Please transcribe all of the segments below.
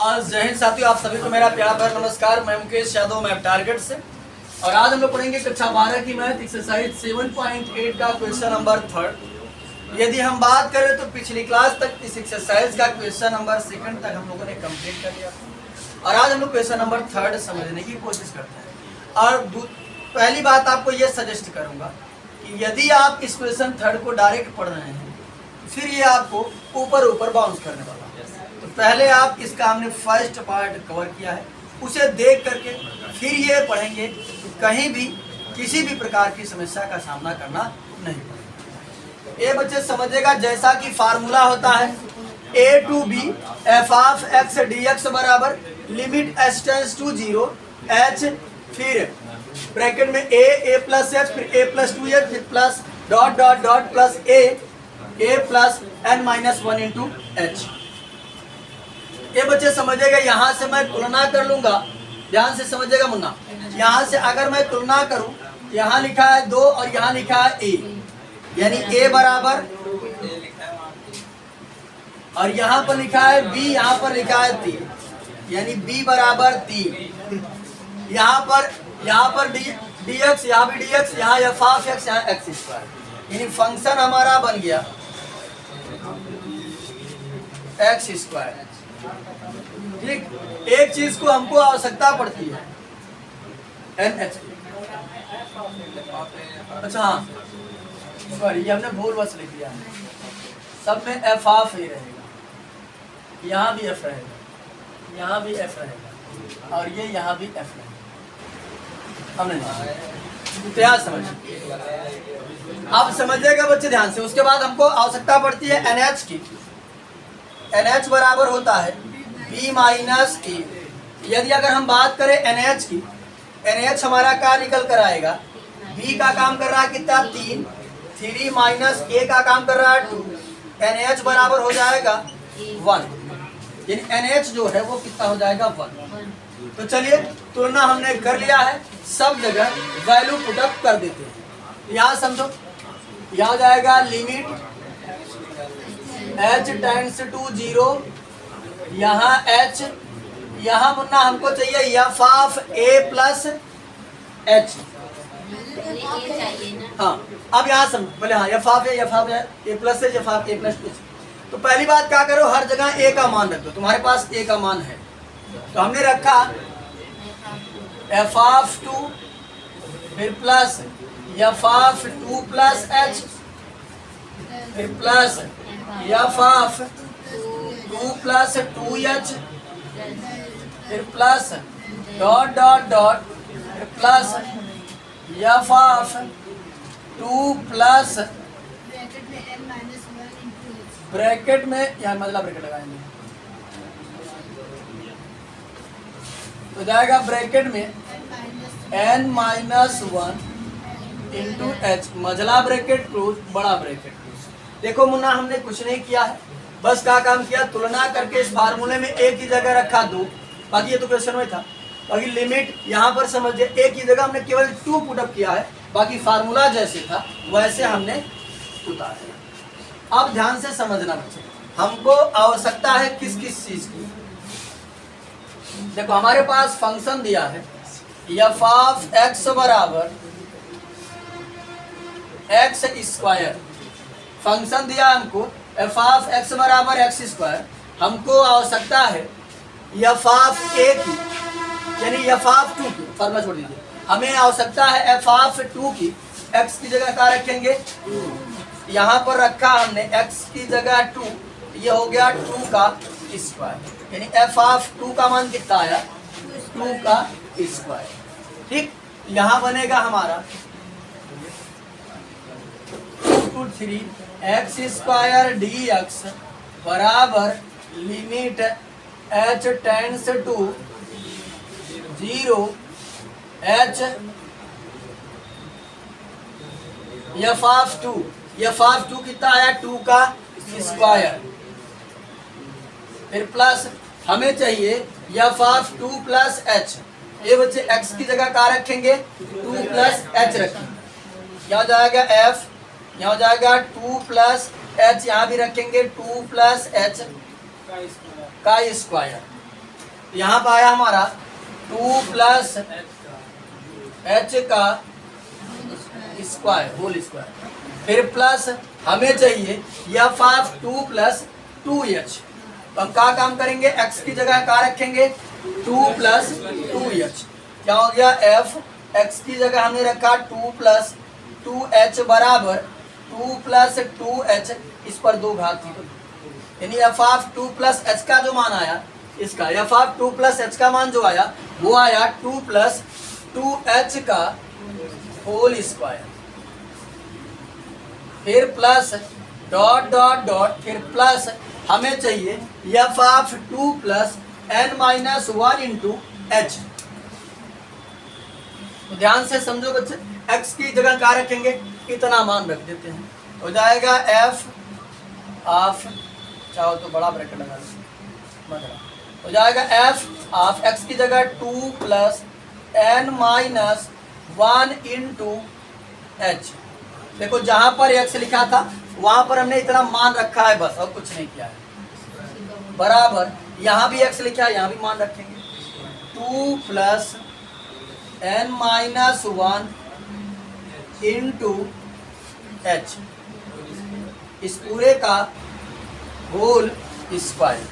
जय हिंद साथियों, आप सभी को मेरा प्यारा भरा नमस्कार। मैं मुकेश यादव, मैथ टारगेट से। और आज हम लोग पढ़ेंगे कक्षा 12 की मैथ एक्सरसाइज 7.8 का क्वेश्चन नंबर 3। यदि हम बात करें तो पिछली क्लास तक इस एक्सरसाइज का क्वेश्चन नंबर 2 तक हम लोगों ने कंप्लीट कर लिया और आज हम लोग क्वेश्चन नंबर 3 समझने की कोशिश करते हैं। और पहली बात आपको ये सजेस्ट करूंगा कि यदि आप इस क्वेश्चन 3 को डायरेक्ट पढ़ रहे हैं फिर ये आपको ऊपर बाउंस करने वाला है। तो पहले आप इसका हमने फर्स्ट पार्ट कवर किया है, उसे देख करके फिर ये पढ़ेंगे तो कहीं भी किसी भी प्रकार की समस्या का सामना करना नहीं पड़ेगा। ये बच्चे समझिएगा, जैसा कि फार्मूला होता है a to B F of X D x बराबर limit H tends to 0 H, फिर ब्रैकेट में a प्लस एच, फिर a प्लस 2h, फिर plus dot dot dot plus a plus n minus 1 into H. ये बच्चे समझिएगा, यहाँ से मैं तुलना कर लूंगा, ध्यान से समझिएगा मुन्ना। यहाँ से अगर मैं तुलना करूं, यहाँ लिखा है 2 और यहाँ लिखा है a, यानी a बराबर, और यहाँ पर लिखा है b, यहाँ पर लिखा है 3, यानी b बराबर 3। यहाँ पर dx, यहाँ भी dx, यहाँ f ऑफ x, यहाँ x स्क्वायर, यानी फंक्शन हमारा बन गया x स्क्वायर। ठीक, एक चीज को हमको आवश्यकता पड़ती है NH। अच्छा हाँ, सॉरी, ये हमने भूल बस लिख दिया है। सब में f ऑफ ही रहेगा, यहाँ भी f रहेगा, यहाँ भी f रहेगा, और ये यहाँ भी f रहेगा। हमने तैयार समझ, आप समझिएगा बच्चे ध्यान से। उसके बाद हमको आवश्यकता पड़ती है NH की। NH बराबर होता है B माइनस ए। यदि अगर हम बात करें NH की, NH हमारा क्या निकल कर आएगा, B का काम कर रहा है कितना 3 माइनस A का काम कर रहा है 2, NH बराबर हो जाएगा 1, यानी NH जो है वो कितना हो जाएगा 1। तो चलिए तुलना हमने कर लिया है, सब जगह वैल्यू पुटअप कर देते हैं। यहाँ समझो, यहाँ जाएगा लिमिट h टेंड्स टू 0, यहाँ h, यहाँ मुन्ना हमको चाहिए f of a plus h। हाँ, अब यहाँ समझो पहले, हाँ f of a plus h, f of a plus 2। तो पहली बात क्या करो, हर जगह a का मान रख दो। तुम्हारे पास a का मान है तो हमने रखा f ऑफ 2, फिर plus f of 2 plus h, फिर plus f of 2 plus 2h, फिर प्लस डॉट डॉट डॉट, फिर plus f of 2 plus bracket में, यहाँ मतलब ब्रैकेट लगाएंगे तो जाएगा ब्रैकेट में n माइनस 1 इंटू एच, मझला ब्रैकेट क्लोज, बड़ा ब्रैकेट क्लोज। देखो मुन्ना, हमने कुछ नहीं किया है, बस क्या काम किया, तुलना करके इस फार्मूले में एक ही जगह रखा 2, बाकी ये तो क्वेश्चन में था। बाकी लिमिट यहाँ पर समझिए, एक ही जगह हमने केवल 2 पुटअप किया है, बाकी फार्मूला जैसे था वैसे हमने उतारा। अब ध्यान से समझना बच्चे, हमको आवश्यकता है किस किस चीज की। देखो हमारे पास फंक्शन दिया है f ऑफ x बराबर x स्क्वायर, फंक्शन दिया हमको f ऑफ x बराबर x स्क्वायर। हमको आवश्यकता है f ऑफ a की, यानी f ऑफ 2 की, फॉर्मूला छोड़ दीजिए, हमें आवश्यकता है f ऑफ 2 की। x की जगह क्या रखेंगे, यहाँ पर रखा हमने x की जगह 2, ये हो गया 2 का स्क्वायर, यानी f ऑफ 2 का मान कितना आया 2 का स्क्वायर। ठीक, यहाँ बनेगा हमारा 2 3 x स्क्वायर dx बराबर limit h tends to 0 h f of 2, f of 2 कितना आया 2 का स्क्वायर, फिर प्लस हमें चाहिए f ऑफ 2 प्लस h। ये बच्चे x की जगह क्या रखेंगे 2 प्लस h रखेंगे, यहाँ जाएगा f, यहाँ जाएगा 2 प्लस h, यहाँ भी रखेंगे 2 प्लस h का स्क्वायर, यहाँ पर आया हमारा 2 प्लस एच का स्क्वायर होल स्क्वायर, फिर प्लस हमें चाहिए एफ ऑफ 2 प्लस 2h। तो हम क्या काम करेंगे, x की जगह क्या रखेंगे 2 प्लस 2h। क्या हो गया, f x की जगह हमने रखा 2 प्लस 2h बराबर 2 प्लस 2h, इस पर 2 घात थी, यानी एफ ऑफ 2 प्लस h का जो मान आया, इसका एफ ऑफ 2 प्लस h का मान जो आया वो आया 2 प्लस 2h का होल स्क्वायर, फिर प्लस डॉट डॉट डॉट, फिर प्लस हमें चाहिए F of 2 plus n minus 1 into H. तो ध्यान से समझो बच्चे, x की जगह क्या रखेंगे, इतना मान रख देते हैं, हो जाएगा f ऑफ, चाहो तो बड़ा ब्रैकेट लगा लो, हो जाएगा f ऑफ x की जगह 2 plus n minus 1 into H. देखो जहां पर x लिखा था वहां पर हमने इतना मान रखा है बस, और कुछ नहीं किया है, बराबर यहाँ भी x लिखा है, यहाँ भी मान रखेंगे 2 plus n minus 1 into H, इस पूरे का होल स्क्वायर,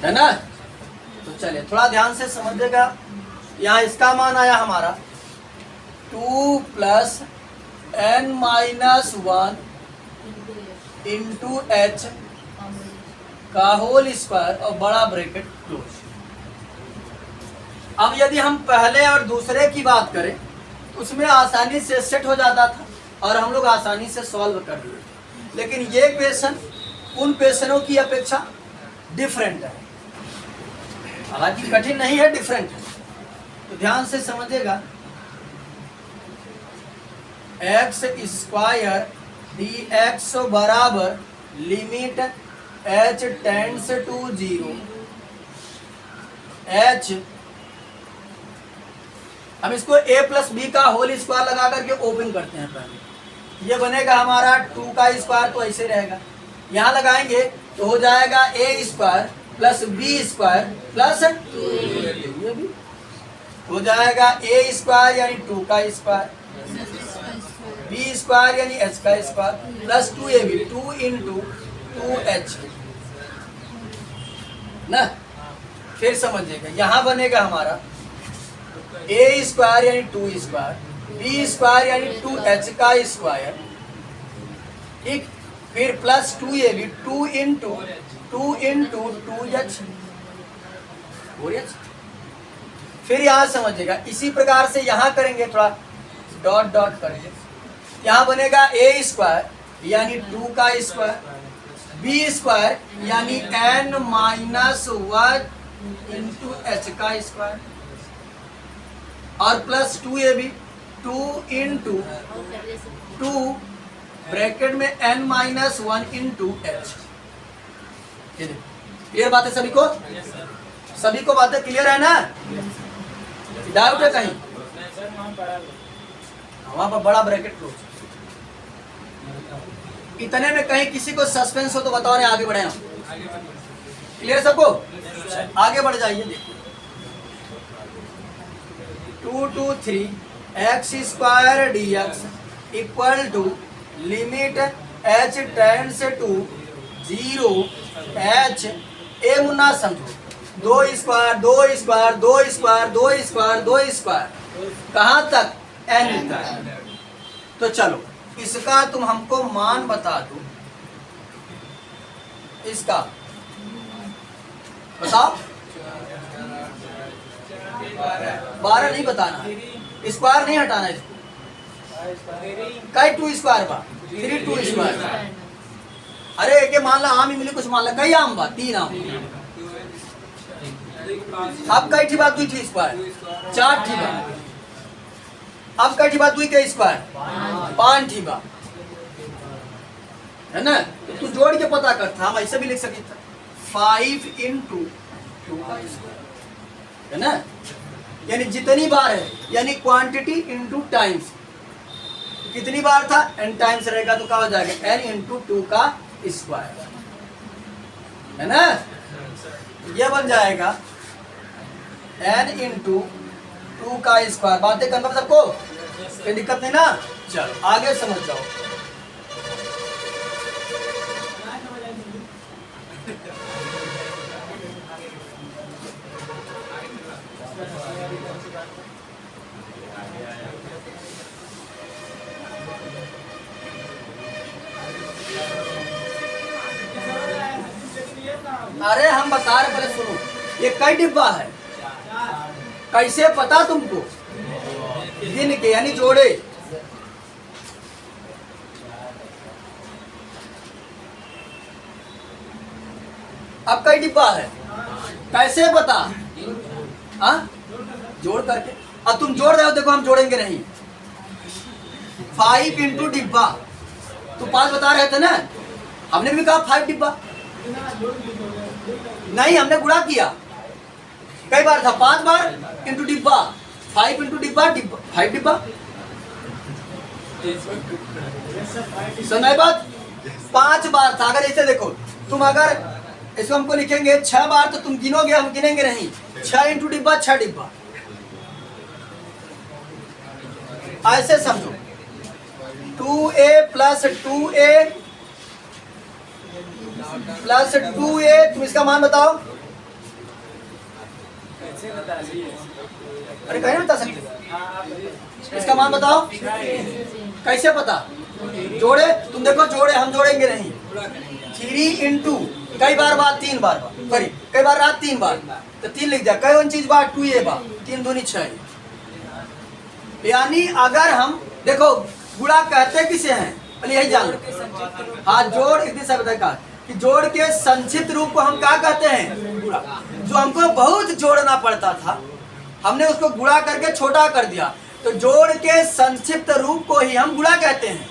है ना। तो चलिए थोड़ा ध्यान से समझिएगा, यहाँ इसका मान आया हमारा 2 plus n minus 1 into H का होल स्क्वायर और बड़ा ब्रैकेट क्लोज। अब यदि हम पहले और दूसरे की बात करें तो उसमें आसानी से सेट हो जाता था और हम लोग आसानी से सॉल्व कर लिए, लेकिन ये क्वेश्चन उन क्वेश्चनों की अपेक्षा डिफरेंट है, हालांकि कठिन नहीं है, डिफरेंट है। तो ध्यान से समझिएगा, एक्स स्क्वायर डी एक्स बराबर limit h tends to 0 h, हम इसको a प्लस बी का होल स्क्वायर लगा करके ओपन करते हैं। पहले ये बनेगा हमारा 2 का स्क्वायर, तो ऐसे रहेगा, यहाँ लगाएंगे तो हो जाएगा a square plus b square plus हो जाएगा a स्क्वायर यानी 2 का स्क्वायर, बी स्क्वायर यानी h का square plus 2ab 2 into 2h ना। फिर समझिएगा, यहाँ बनेगा हमारा a स्क्वायर यानी 2 स्क्वायर, बी स्क्वायर यानी 2h का स्क्वायर, ठीक, फिर प्लस 2ab 2 इंटू 2h, फिर यहाँ समझिएगा इसी प्रकार से यहाँ करेंगे, थोड़ा डॉट डॉट करेंगे, यहाँ बनेगा a स्क्वायर यानी 2 का स्क्वायर, बी स्क्वायर यानी n माइनस 1 इंटू एच का स्क्वायर, और प्लस 2ab 2 इंटू 2 ब्रैकेट में n minus 1 into H. Clear बात है सभी को? सभी को बातें क्लियर है ना? डाउट है कहीं? वहां पर बड़ा ब्रैकेट क्लोज। इतने में कहीं किसी को सस्पेंस हो तो बताओ, नहीं आगे बढ़े हम। क्लियर सबको? आगे बढ़ जाइए। 2 2 3 x square d x equal to limit h tends to 0 h, ए मुन्ना समझो, 2 square 2 square 2 square 2 square 2 square कहाँ तक, n तक। तो चलो इसका तुम हमको मान बता दो, इसका बताओ। 12 नहीं बताना, स्क्वायर नहीं हटाना इसको, कई 2 स्क्वायर बा 3 2 स्क्वायर। अरे एक मान ला आम मिली, कुछ मान ला कई आम बा 3 आम, अब कई ठीक बात 2 ठीक स्क्वायर 4 ठीक बा, अब कई ठीक बात 2 के स्क्वायर 5 ठीक बा, है ना। तो तू जोड़ के पता करता, हम ऐसे भी लिख सकते थे 5 इंटू 2 का स्क्वायर, है ना, यानी जितनी बार है, यानी क्वांटिटी इंटू टाइम्स, कितनी बार था n टाइम्स रहेगा तो क्या हो जाएगा n इंटू 2 का स्क्वायर, है ना। ये बन जाएगा n इंटू 2 का स्क्वायर। बातें कंफर्म सबको, कोई दिक्कत नहीं ना? चलो आगे समझ जाओ। अरे हम बता रहे, पहले सुनो, ये कई डिब्बा है, कैसे पता तुमको? गिन के यानी जोड़े। अब कई डिब्बा है, कैसे पता? जोड़ करके। अब तुम जोड़ रहे हो, देखो हम जोड़ेंगे नहीं। 5 इंटू डिब्बा, तो 5 बता रहे थे ना, हमने भी कहा 5 डिब्बा, नहीं हमने गुणा किया। कई बार था, 5 बार इंटू डिब्बा, 5 इंटू डिब्बा, 5 डिब्बा। सुनाई बात? 5 बार था। अगर ऐसे देखो, तुम अगर इसको हमको लिखेंगे 6 बार, तो तुम गिनोगे, हम गिनेंगे नहीं। 6 इंटू डिब्बा, 6 डिब्बा। ऐसे समझो, 2a plus 2a plus 2a, तुम इसका मान बताओ। अरे कहीं नहीं बता सकते, इसका मान बताओ। कैसे पता? जोड़े, तुम देखो जोड़े, हम जोड़ेंगे नहीं। 3 इंटू कई बार बाद 3 बार सॉरी, कई बार रात 3 बार, तो 3 लिख जाए। कई चीज बार 2a बार, 3 दूनी 6। यानी अगर हम देखो, गुणा कहते किसे हैं, पहले यही जान लो। हाँ, जोड़ इतनी सब का कि जोड़ के संक्षिप्त रूप को हम क्या कहते हैं? गुणा। जो हमको बहुत जोड़ना पड़ता था, हमने उसको गुणा करके छोटा कर दिया, तो जोड़ के संक्षिप्त रूप को ही हम गुणा कहते हैं।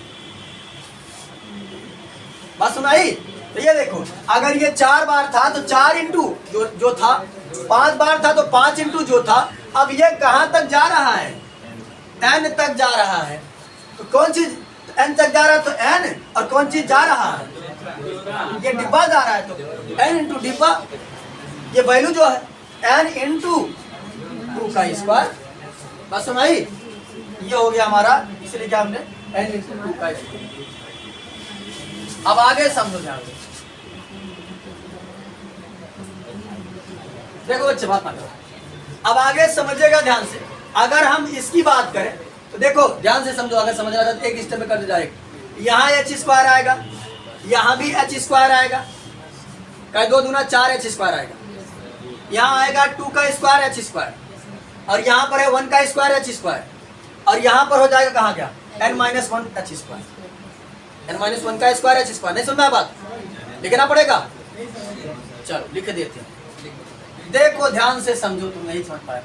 बात सुनाई? तो ये देखो, अगर ये 4 बार था तो 4 इंटू जो था, 5 बार था तो 5 इंटू जो था। अब ये कहाँ तक जा रहा है? n तक जा रहा है। तो कौन चीज n तक जा रहा है? तो n, और कौन चीज जा रहा है? ये डिब्बा जा रहा है, तो n इंटू डिब्बा। ये वैल्यू जो है n इंटू 2 का स्क्वायर। बस सुनाई? ये हो गया हमारा, इसलिए क्या हमने n इंटू 2 का स्क्वायर। अब आगे समझो ध्यान से। देखो बच्चे, बात ना करो, अब आगे समझिएगा ध्यान से। अगर हम इसकी बात करें तो देखो ध्यान से समझो, अगर समझ रहा था तो एक स्टेप में कर दे जाएगा। यहाँ h स्क्वायर आएगा, यहाँ भी h स्क्वायर आएगा, कहीं 2 दूना 4 h स्क्वायर आएगा। यहाँ आएगा 2 का स्क्वायर h स्क्वायर, और यहाँ पर है 1 का स्क्वायर h स्क्वायर, और यहाँ पर हो जाएगा कहाँ गया? n-1 h स्क्वायर, n-1 का स्क्वायर h स्क्वायर। नहीं सुनना बात, लिखना पड़ेगा। चलो लिख देते हैं, देखो ध्यान से समझो, तुम नहीं समझ पाए।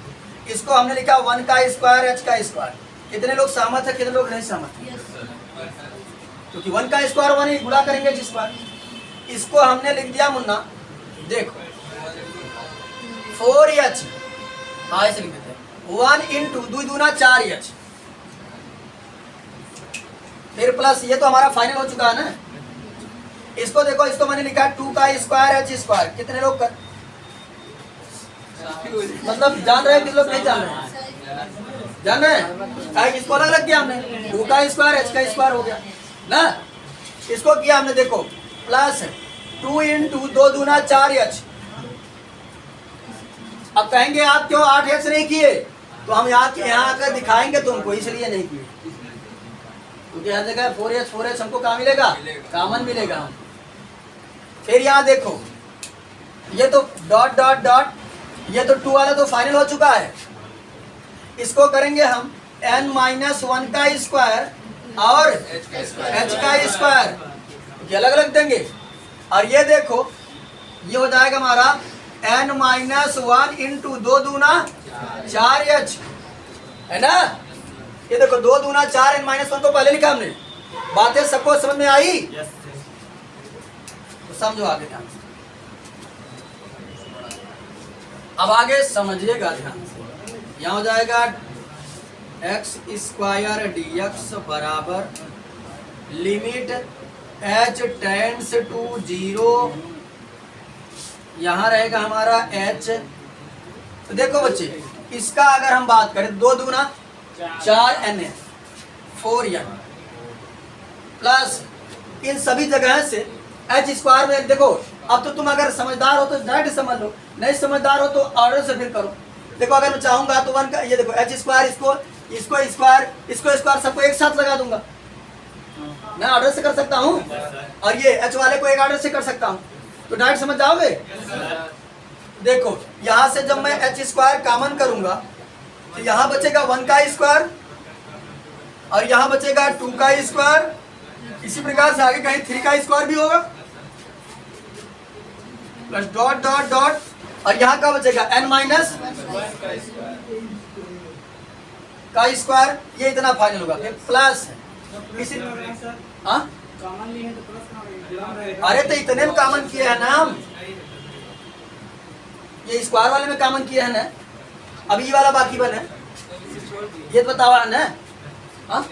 इसको हमने लिखा 1 का स्क्वायर h का स्क्वायर। कितने लोग सहमत है, कितने लोग नहीं सहमत है? क्योंकि 1 का स्क्वायर 1 ही गुणा करेंगे h स्क्वायर। इसको हमने लिख दिया मुन्ना, देखो 4h, हाँ ऐसे लिख देते हैं, 1 इंटू 2 दूना 4h, फिर प्लस, ये तो हमारा फाइनल हो चुका है ना। इसको देखो, इसको मैंने लिखा 2 का स्क्वायर h स्क्वायर। कितने लोग कर मतलब जान रहे हैं, कितने लोग नहीं जान रहे हैं? जान रहे हैं? इसको अलग रख दिया हमने, 2 का स्क्वायर h का स्क्वायर हो गया ना। इसको किया हमने, देखो प्लस 2 इंटू 2 दूना 4h। अब कहेंगे आप क्यों 8h नहीं किए? तो हम यहाँ आकर दिखाएंगे तुमको, इसलिए नहीं किए, क्योंकि हर जगह 4h हमको कहाँ मिलेगा? कॉमन मिलेगा। हम फिर यहाँ देखो, ये तो डॉट डॉट डॉट, ये तो 2 वाला तो फाइनल हो चुका है। इसको करेंगे हम n-1 का स्क्वायर और h का स्क्वायर, ये अलग अलग देंगे। और ये देखो, ये हो जाएगा हमारा n-1 इंटू 2 दूना 4h, है ना। ये देखो 2 दूना 4, n-1 को पहले लिखा हमने। बातें सबको समझ में आई? तो समझो आगे ध्यान से। अब आगे समझिएगा ध्यान से। यहाँ हो जाएगा x स्क्वायर dx बराबर लिमिट h टेंड्स टू 0 यहाँ रहेगा हमारा h। तो देखो बच्चे, इसका अगर हम बात करें 2 दूना 4n है, 4n प्लस इन सभी जगह से h स्क्वायर में देखो। अब तो तुम अगर समझदार हो तो डायरेक्ट समझ लो, नहीं समझदार हो तो ऑर्डर से फिर करो। देखो अगर मैं चाहूंगा तो 1 का ये देखो h स्क्वायर, इसको स्क्वायर सबको एक साथ लगा दूंगा, मैं ऑर्डर से कर सकता हूँ, और ये h वाले को एक ऑर्डर से कर सकता हूँ। तो डायरेक्ट समझ जाओगे। देखो यहाँ से जब मैं h स्क्वायर कॉमन करूंगा तो यहाँ बचेगा 1 का स्क्वायर और यहाँ बचेगा 2 का स्क्वायर। इसी प्रकार से आगे कहीं 3 का स्क्वायर भी होगा, प्लस डॉट डॉट डॉट, और यहाँ का बचेगा n माइनस का स्क्वायर। ये इतना फाइनल होगा, फिर प्लस इसी अरे तो इतने में कॉमन किए हैं ना हम, ये स्क्वायर वाले में कॉमन किए हैं ना, अब ये वाला बाकी बने, ये तो बतावा है ना। हाँ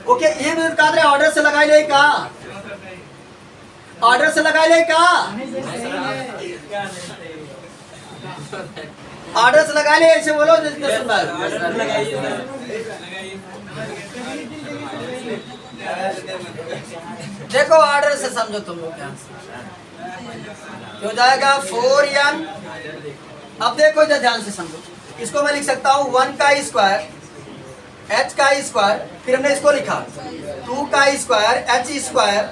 ओके, ये भी बता रहे ऑर्डर से लगाई ले का, ऑर्डर से लगाई ले का, ऑर्डर से लगा ले, ऐसे बोलो जितने देखो ऑर्डर से समझो तुम लोग ध्यान से, क्यों जाएगा 4n। अब देखो इधर ध्यान से समझो, इसको मैं लिख सकता हूँ 1 का स्क्वायर h का स्क्वायर, फिर हमने इसको लिखा 2 का स्क्वायर h स्क्वायर,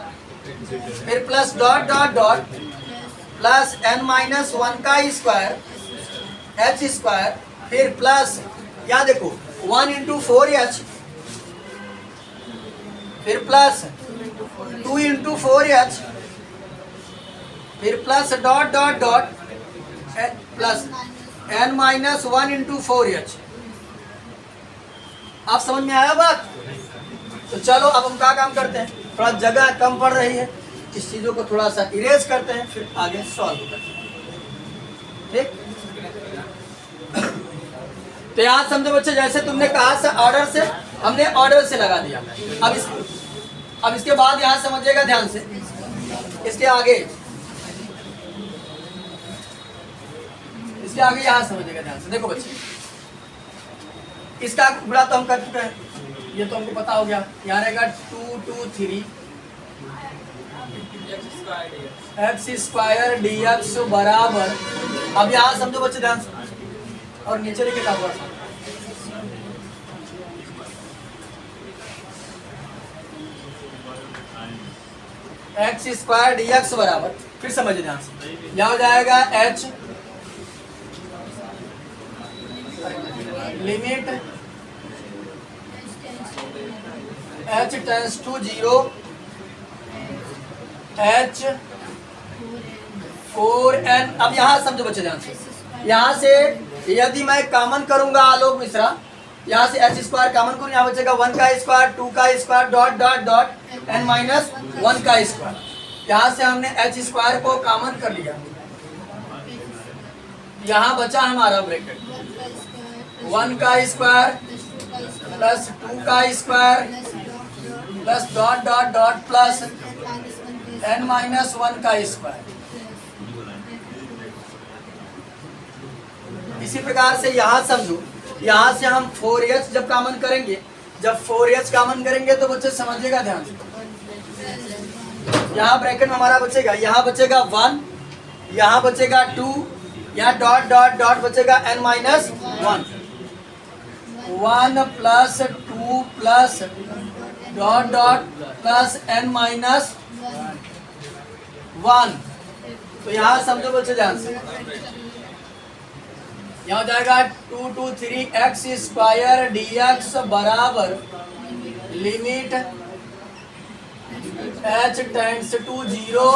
फिर plus dot dot dot plus n minus 1 का स्क्वायर h स्क्वायर, फिर प्लस यहाँ देखो 1 इंटू 4h, फिर प्लस 2 इंटू 4h, फिर plus dot dot dot plus n minus 1 into 4h। आप समझ में आया बात? तो चलो अब हम क्या काम करते हैं, थोड़ा जगह कम पड़ रही है, इस चीजों को थोड़ा सा इरेज करते हैं, फिर आगे सॉल्व करते हैं। ठीक, तो याद समझो बच्चे, जैसे तुमने कहा था ऑर्डर से, हमने ऑर्डर से लगा दिया। अब इसके बाद यहाँ समझिएगा ध्यान से, इसके आगे यहाँ समझिएगा ध्यान से। देखो बच्चे, इसका गुणा तो हम कर चुके हैं, ये तो हमको पता हो गया। यहाँ रहेगा 2 2 3 x स्क्वायर dx बराबर, अब यहाँ समझो बच्चे ध्यान से, और नीचे लिखे था थोड़ा सा, x स्क्वायर dx बराबर, फिर समझिए ध्यान से, यहाँ हो जाएगा h limit h tends to 0 h 4n। अब यहाँ समझो बच्चे ध्यान से, यहाँ से यदि मैं कॉमन करूंगा आलोक मिश्रा, यहाँ से h स्क्वायर कॉमन करूँ, यहाँ बचेगा 1 का स्क्वायर 2 का square dot dot dot n minus 1 का स्क्वायर। यहाँ से हमने h स्क्वायर को कॉमन कर लिया, यहाँ बचा हमारा ब्रैकेट 1 का स्क्वायर प्लस 2 का square plus dot dot dot plus n minus 1 का स्क्वायर। इसी प्रकार से यहाँ समझो, यहाँ से हम 4h जब कॉमन करेंगे, जब 4h कॉमन करेंगे तो बच्चे समझिएगा ध्यान से, यहाँ ब्रैकेट में हमारा बचेगा, यहाँ बचेगा 1, यहाँ बचेगा 2, यहाँ डॉट डॉट डॉट बचेगा n minus 1, 1 plus 2 plus dot dot plus n minus 1। तो यहाँ समझो बच्चे ध्यान से, यहाँ हो जाएगा 2 2 3 x स्क्वायर dx बराबर limit h tends to 0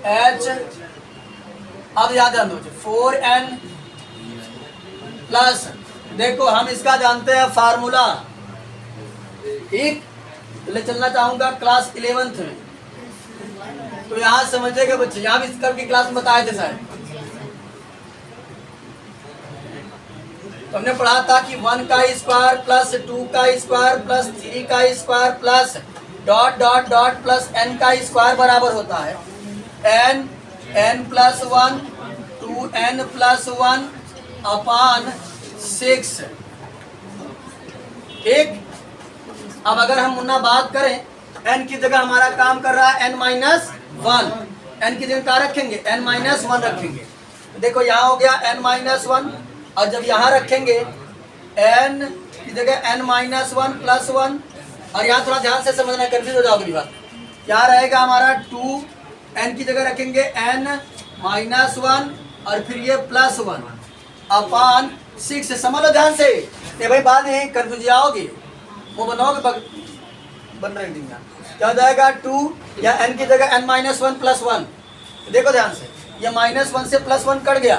h। अब याद ध्यान दो 4n प्लस, देखो हम इसका जानते हैं फार्मूला, ठीक, ले चलना चाहूंगा क्लास 11th में, तो यहाँ समझिएगा बच्चे, यहाँ भी करके क्लास में बताए थे शायद, तो हमने पढ़ा था कि 1 का स्क्वायर प्लस 2 का स्क्वायर प्लस 3 का square plus dot dot dot plus n का स्क्वायर बराबर होता है n n+1 2n+1 अपान 6। ठीक, अब अगर हम मुन्ना बात करें, n की जगह हमारा काम कर रहा है n-1, n की जगह क्या रखेंगे, n-1 रखेंगे। देखो यहाँ हो गया n-1, और जब यहाँ रखेंगे n की जगह n-1 + 1, और यहाँ थोड़ा ध्यान से समझना, कंफ्यूज हो जाओगे बात। यहाँ रहेगा हमारा 2, n की जगह रखेंगे n-1 और फिर ये +1 अपान 6। समझ लो ध्यान से, ये भाई बात यही कंफ्यूज आओगे, वो बनाओगे बन रहे हैं। क्या हो जाएगा 2 या n की जगह n-1 + 1। देखो ध्यान से, ये -1 से +1 कट गया,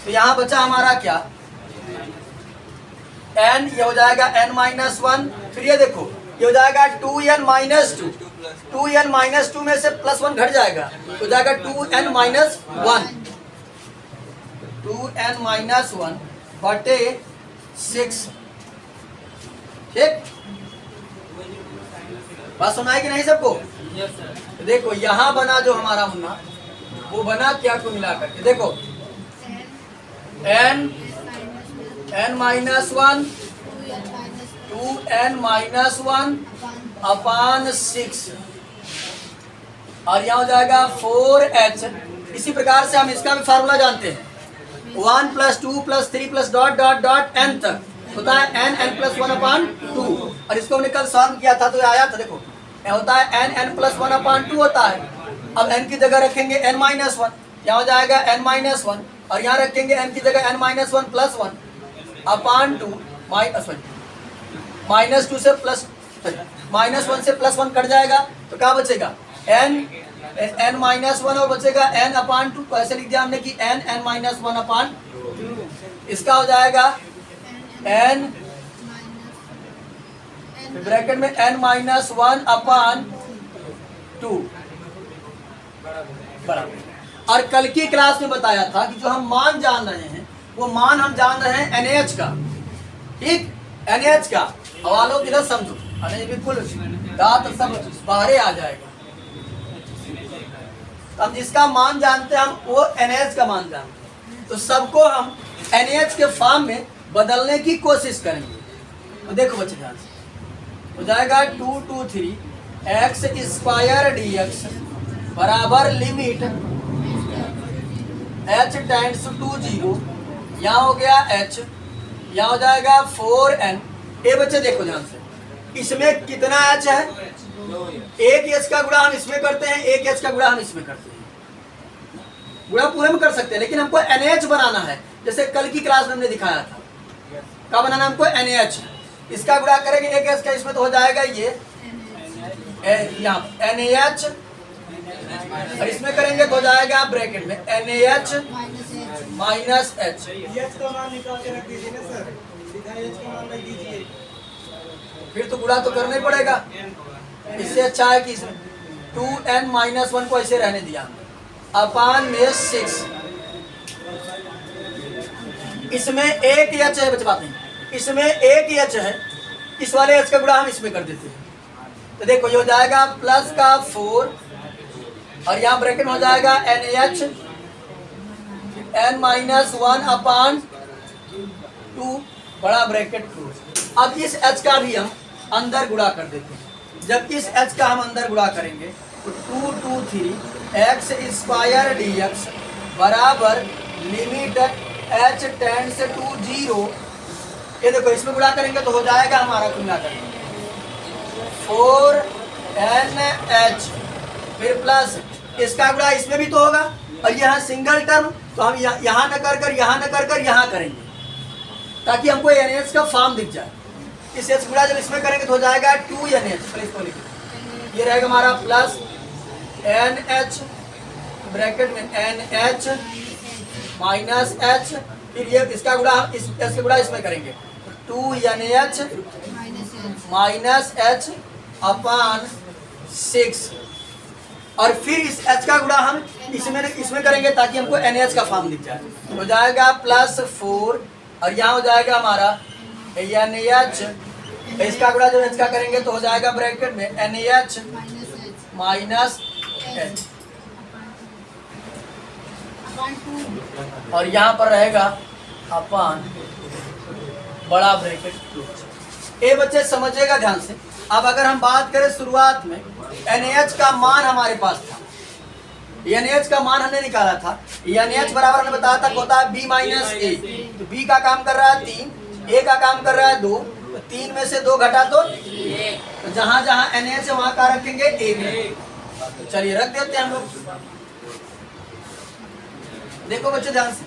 तो यहाँ बचा हमारा क्या, n, ये हो जाएगा n-1, फिर ये देखो ये हो जाएगा 2n-2, 2n-2 में से +1 घट जाएगा, हो जाएगा 2n-1, 2n-1 बटे 6। ठीक, बात सुनाई कि नहीं सबको? देखो यहाँ बना जो हमारा मुन्ना, वो बना क्या को मिला करके, देखो n-1 2n-1 अपान 6, और यहाँ हो जाएगा 4h। इसी प्रकार से हम इसका भी फार्मूला जानते हैं, 1 + 2 + 3 + डॉट डॉट डॉट n तक होता है n+1/2, और इसको हमने कल सॉल्व किया था तो आया था। देखो होता है n+1/2 होता है। अब n की जगह रखेंगे n-1, यहाँ हो जाएगा n-1, और यहाँ रखेंगे n की जगह n-1 + 1 अपान 2, -2 से -1 से +1 कट जाएगा, तो क्या बचेगा n-1 और बचेगा n/2। तो ऐसे लिख दिया हमने कि n-1/2, इसका हो जाएगा n ब्रैकेट में n-1/2 बराबर। और कल की क्लास में बताया था कि जो हम मान जान रहे हैं, वो मान हम जान रहे हैं NaH का। ठीक, NaH का हवालों की समझो, अरे बिल्कुल दांत सब बाहर आ जाएगा। हम जिसका मान जानते हैं, हम वो NaH का मान जानते हैं, तो सबको हम NaH के फॉर्म में बदलने की कोशिश करेंगे। तो देखो बच्चे ध्यान से, हो जाएगा 2 2 3 x² dx बराबर लिमिट h टेंड्स टू 0, यहाँ हो गया h, यहाँ हो जाएगा 4n। ये बच्चे देखो ध्यान से, इसमें कितना h है, एक h का गुणा हम इसमें करते हैं, एक h का गुणा हम इसमें करते हैं। गुणा पूरे में कर सकते हैं, लेकिन हमको NaH बनाना है, जैसे कल की क्लास में हमने दिखाया था। क्या बनाना हमको, NaH। इसका गुणा करेंगे एक h का, इसमें तो हो जाएगा ये यहाँ NaH, और इसमें करेंगे तो हो जाएगा ब्रैकेट में NaH माइनस H। फिर तो गुणा तो करना ही पड़ेगा, इससे अच्छा है कि 2n-1 को ऐसे रहने दिया अपान में 6। इसमें एक h है, बच बात नहीं, इसमें एक h है, इस वाले h का गुणा हम इसमें कर देते हैं। तो देखो ये हो जाएगा प्लस का 4, और यहाँ ब्रैकेट में हो जाएगा NaH n-1/2 बड़ा ब्रैकेट 2। अब इस h का भी हम अंदर गुणा कर देते हैं। जब इस h का हम अंदर गुणा करेंगे तो 2 2 3 x² dx बराबर लिमिट h टेंड्स टू 0। ये देखो इसमें गुणा करेंगे तो हो जाएगा हमारा गुणा करेंगे 4NH, फिर प्लस इसका गुणा इसमें भी तो होगा, और यहाँ सिंगल टर्म, तो हम यहाँ न कर कर यहाँ न कर कर यहाँ करेंगे, ताकि हमको NaH का फॉर्म दिख जाए। इस H गुणा जब इसमें करेंगे तो हो जाएगा 2NH, इसको लिखिए, ये रहेगा हमारा प्लस NH ब्रैकेट में NH माइनस H, फिर ये इसका गुणा इसके गुणा इसमें करेंगे 2NH माइनस H अपान 6, और फिर इस H का गुणा हम इसमें करेंगे ताकि हमको NaH का फॉर्म दिख जाए। हो जाएगा प्लस 4, और यहाँ हो जाएगा हमारा NaH, इसका गुणा जब H का करेंगे तो हो जाएगा ब्रैकेट में NaH माइनस H। और यहाँ पर रहेगा अपान बड़ा ब्रैकेट क्लोज। ये बच्चे समझिएगा ध्यान से। अब अगर हम बात करें शुरुआत में NaH का मान हमारे पास था, NaH का मान हमने निकाला था, NaH बराबर हमने बताया था होता है B माइनस ए। तो B का काम कर रहा है 3, A का काम कर रहा है 2, तो 3 में से 2 घटा तो 1, तो जहां जहां NaH है वहां का रखेंगे 1। तो चलिए रख देते हैं हम लोग। देखो बच्चे ध्यान से,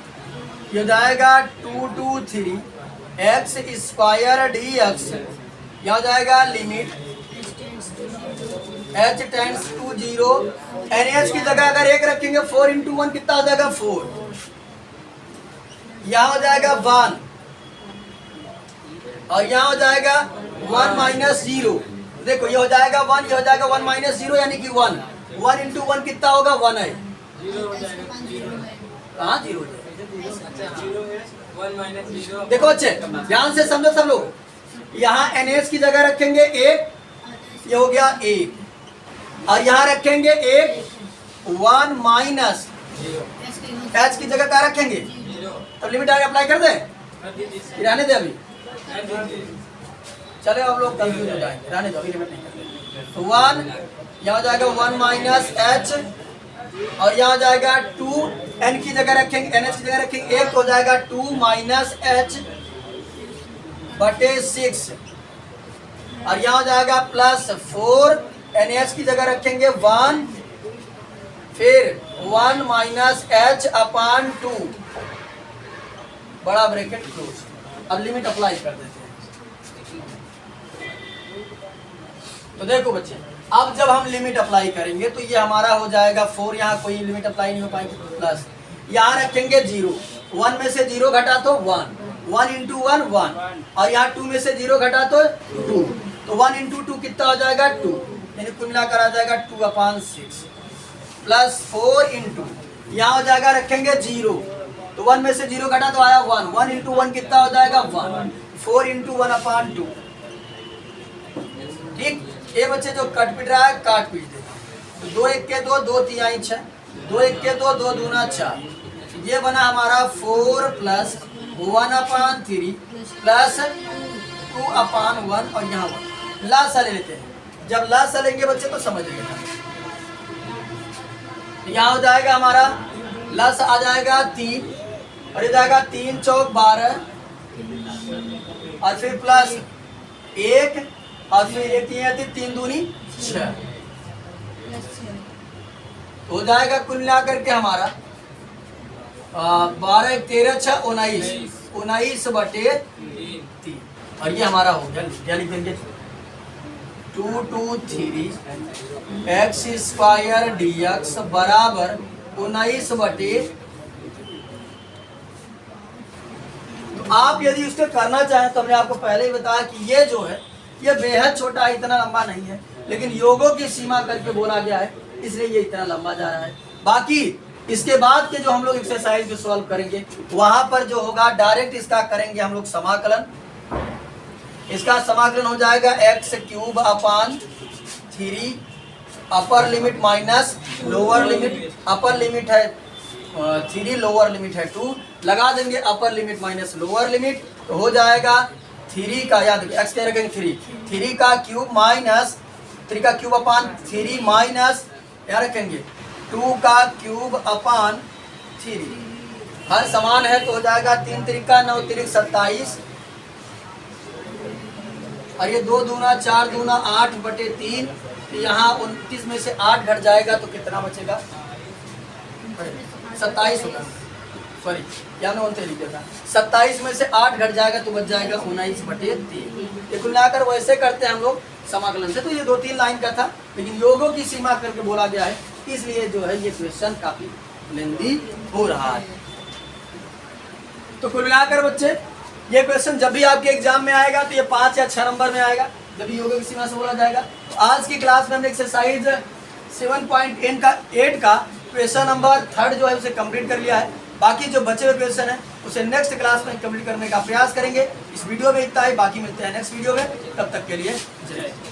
ये जाएगा 2 2 3 x स्क्वायर dx, यहाँ जाएगा limit h tends to 0। NaH की जगह अगर 1 रखेंगे 4 इंटू 1 कितना हो जाएगा 4, यहाँ हो जाएगा 1 और यहाँ हो जाएगा 1 माइनस 0। देखो ये हो जाएगा 1, ये हो जाएगा 1 माइनस 0 यानी कि 1 इंटू 1 कितना होगा 1 है। कहाँ 0 है? देखो अच्छे ध्यान से समझो सब लोग, यहाँ NaH की जगह रखेंगे 1, ये हो गया 1 और यहाँ रखेंगे 1 माइनस H की जगह क्या रखेंगे, तो लिमिट आगे अप्लाई कर दे, रहने दे अभी, चले अब लोग कंफ्यूज हो जाएंगे, रहने दो अभी लिमिट नहीं करते। तो 1 यहाँ जाएगा 1 माइनस H और यहाँ जाएगा 2, N की जगह रखेंगे, NH की जगह रखेंगे 1 हो जाएगा 2 माइनस H बटे 6 और यहाँ हो जाएगा प्लस 4, NaH की जगह रखेंगे 1, फिर 1 माइनस H अपान 2 बड़ा ब्रैकेट क्लोज। अब लिमिट अप्लाई कर देते हैं। तो देखो बच्चे, अब जब हम लिमिट अप्लाई करेंगे तो ये हमारा हो जाएगा 4, यहाँ कोई लिमिट अप्लाई नहीं हो पाएगी, प्लस यहाँ रखेंगे 0, 1 में से 0 घटा तो 1 इंटू 1 1 और यहाँ 2 में से 0 घटा तो 2, तो 1 इंटू 2 कितना हो जाएगा 2, यानी कुल मिलाकर आ जाएगा 2 अपान 6 प्लस 4 इंटू यहाँ हो जाएगा रखेंगे 0, तो 1 में से 0 घटा तो आया 1 इंटू 1 कितना हो जाएगा 1, 4 इंटू 1 अपान 2। ठीक, ये बच्चे जो कट पिट रहा है काट पीट देगा। 2 1 के 2, 2 3 6, 2 1 के 2, 2 दूना 4, ये बना हमारा 4 प्लस 1 अपान 3 प्लस 2 अपान 1 और यहाँ 1 लासा ले लेते हैं। जब लासा लेंगे बच्चे तो समझ लेना, यहाँ हो जाएगा हमारा लासा आ जाएगा 3 और ये जाएगा 3 चौक 12 और फिर प्लस 1 और फिर 3 दूनी 6 हो जाएगा कुल मिलाकर के हमारा 12 13 6 19 बटे 3 और ये हमारा हो गया। क्या लिख देंगे 2 2 3 x स्क्वायर dx बराबर 19 बटे। तो आप यदि उसको करना चाहें तो हमने आपको पहले ही बताया कि ये जो है ये बेहद छोटा है, इतना लंबा नहीं है, लेकिन योगों की सीमा करके बोला गया है इसलिए ये इतना लंबा जा रहा है। बाकी इसके बाद के जो हम लोग एक्सरसाइज जो सॉल्व करेंगे वहां पर जो होगा डायरेक्ट इसका करेंगे हम लोग समाकलन। इसका समाकलन हो जाएगा x क्यूब अपान 3 upper limit minus lower limit, upper limit है 3 लोअर लिमिट है 2, लगा देंगे upper limit minus lower limit, तो हो जाएगा 3 का, याद x क्या रखेंगे 3 का क्यूब माइनस 3 का क्यूब अपान 3 माइनस क्या रखेंगे 2 का क्यूब अपान 3, हर समान है तो हो जाएगा 3 3 का 9 3 27 और ये 2 दूना 4 दूना 8 बटे 3, तो यहाँ 29 में से 8 घट जाएगा तो कितना बचेगा 27 होगा, सॉरी यहाँ ने 29 लिख दिया था, 27 में से 8 घट जाएगा तो बच जाएगा 19 बटे 3। ये कुल मिलाकर वैसे करते हैं हम लोग समाकलन से। तो ये 2-3 लाइन का था, लेकिन योगों की सीमा करके बोला गया है इसलिए जो है ये क्वेश्चन काफी लेंदी हो रहा है। तो कुल मिलाकर बच्चे ये क्वेश्चन जब भी आपके एग्जाम में आएगा तो ये 5 या 6 नंबर में आएगा जब भी योगों की सीमा से बोला जाएगा। तो आज की क्लास में हमने एक्सरसाइज 7.8 का क्वेश्चन नंबर 3 जो है उसे कंप्लीट कर लिया है। बाकी जो बचे हुए क्वेश्चन है उसे नेक्स्ट क्लास में कंप्लीट करने का प्रयास करेंगे। इस वीडियो में इतना ही, बाकी मिलते हैं नेक्स्ट वीडियो में, तब तक के लिए जय हिंद।